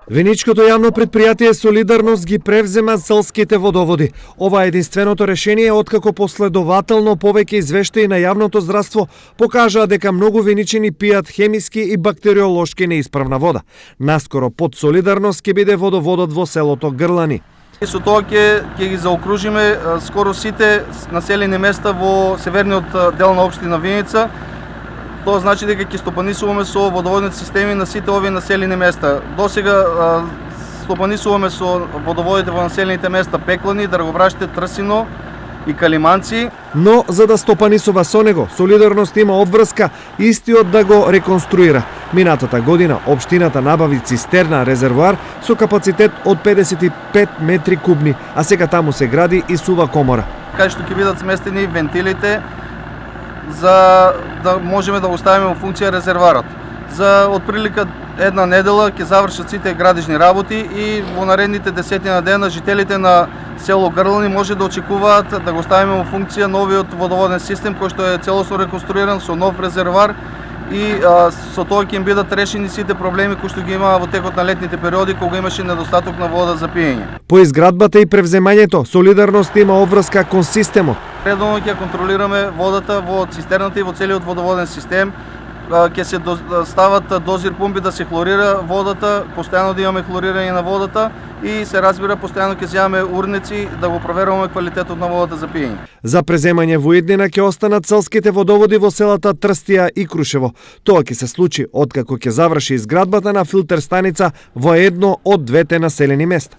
Виничкото јавно предпријатие Солидарност ги превзема селските водоводи. Ова е единственото решение откако последователно повеќе извештаи на јавното здравство покажаа дека многу виничани пијат хемиски и бактериолошки неисправна вода. Наскоро под Солидарност ќе биде водоводот во селото Грлани. Со тоа ќе ги заокружиме скоро сите населени места во северниот дел на општина Виница. Тоа значи дека ќе стопанисуваме со водоводните системи на сите овие населени места. Досега стопанисуваме со водоводите во населените места Пеклани, Драгобраште, Трсино и Калиманци. Но за да стопанисува со него, Солидарност има обврска истиот да го реконструира. Минатата година општината набави цистерна резервоар со капацитет од 55 метри кубни, а сега таму се гради и сува комора. Кај што ќе бидат сместени вентилите за да можеме да оставиме во функција резервоарот. За отприлика една недела ќе завршат сите градижни работи и во наредните десетина дена жителите на село Грлани може да очекуваат да го ставиме во функција новиот водоводен систем кој што е целосно реконструиран со нов резервоар и со тоа ќе им бидат решени сите проблеми кои што ги имаа во текот на летните периоди кога имаше недостаток на вода за пиење. По изградбата и превземањето, Солидарност има обврска кон системот. Редовно ќе контролираме водата во цистерната и во целиот водоводен систем. Ќе се стават дозир пумпи да се хлорира водата, постојано да имаме хлорирање на водата и се разбира постојано ќе земаме урници да го проверуваме квалитетот на водата за пиење. За преземање во иднина ќе останат селските водоводи во селата Трстија и Крушево. Тоа ќе се случи откако ќе заврши изградбата на филтер станица во едно од двете населени места.